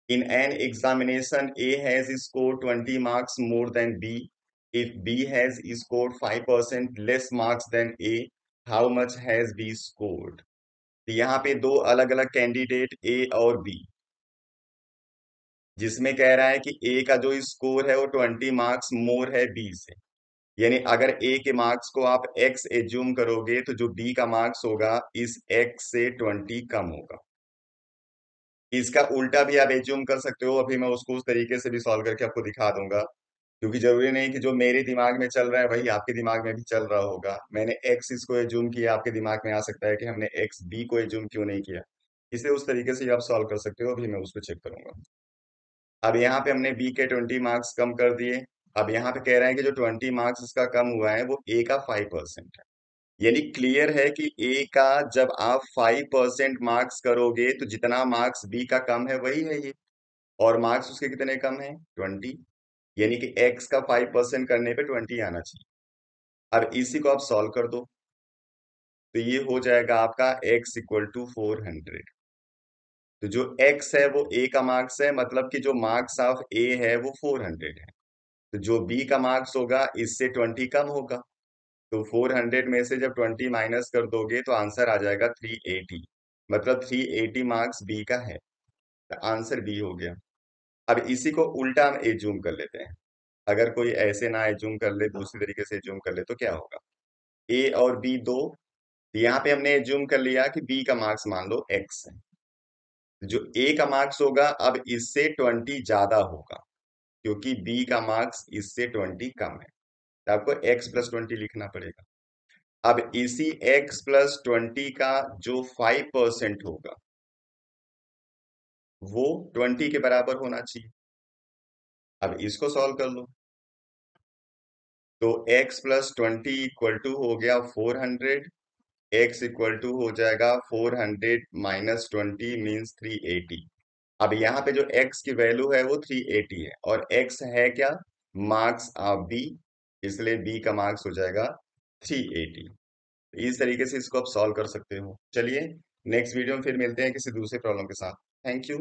In an examination, A has scored 20 marks more than B. If B has scored 5% less marks than A, how much has B scored? तो यहाँ पे दो अलग अलग candidate ए और B, जिसमें कह रहा है कि ए का जो स्कोर है वो 20 मार्क्स मोर है बी से। यानी अगर ए के मार्क्स को आप एक्स एज्यूम करोगे तो जो बी का मार्क्स होगा इस एक्स से 20 कम होगा। इसका उल्टा भी आप एज्यूम कर सकते हो, अभी मैं उसको उस तरीके से भी सॉल्व करके आपको दिखा दूंगा, क्योंकि जरूरी नहीं कि जो मेरे दिमाग में चल रहा है वही आपके दिमाग में भी चल रहा होगा। मैंने एक्स इसको एज्यूम किया, आपके दिमाग में आ सकता है कि हमने एक्स बी को एज्यूम क्यों नहीं किया। इसलिए उस तरीके से आप सॉल्व कर सकते हो, अभी मैं उसको चेक करूंगा। अब यहाँ पे हमने बी के 20 मार्क्स कम कर दिए। अब यहाँ पे कह रहे हैं कि जो 20 मार्क्स इसका कम हुआ है वो ए का 5% है। यानी क्लियर है कि ए का जब आप 5% मार्क्स करोगे तो जितना मार्क्स बी का कम है वही है ये, और मार्क्स उसके कितने कम है 20। यानी कि एक्स का 5% करने पे 20 आना चाहिए। अब इसी को आप सॉल्व कर दो तो ये हो जाएगा आपका x इक्वल टू 400। तो जो x है वो a का मार्क्स है, मतलब कि जो मार्क्स ऑफ a है वो 400 है। तो जो b का मार्क्स होगा इससे 20 कम होगा। तो 400 में से जब 20 माइनस कर दोगे तो आंसर आ जाएगा 380। मतलब 380 मार्क्स बी का है। तो आंसर बी हो गया। अब इसी को उल्टा हम एज्यूम कर लेते हैं। अगर कोई ऐसे ना एज्यूम कर ले, दूसरी तरीके से एज्यूम कर ले तो क्या होगा। ए और बी दो, यहाँ पे हमने एज्यूम कर लिया कि बी का मार्क्स मान लो एक्स है। जो ए का मार्क्स होगा अब इससे 20 ज्यादा होगा, क्योंकि बी का मार्क्स इससे 20 कम है। तो आपको x प्लस 20 लिखना पड़ेगा। अब इसी x प्लस 20 का जो 5% होगा वो 20 के बराबर होना चाहिए। अब इसको सॉल्व कर लो तो x प्लस 20 इक्वल टू हो गया 400। x इक्वल टू हो जाएगा 400 माइनस 20 मीन्स 380। अब यहाँ पे जो x की वैल्यू है वो 380 है, और x है क्या, मार्क्स ऑफ b, इसलिए b का मार्क्स हो जाएगा 380। इस तरीके से इसको आप सॉल्व कर सकते हो। चलिए नेक्स्ट वीडियो में फिर मिलते हैं किसी दूसरे प्रॉब्लम के साथ। Thank you.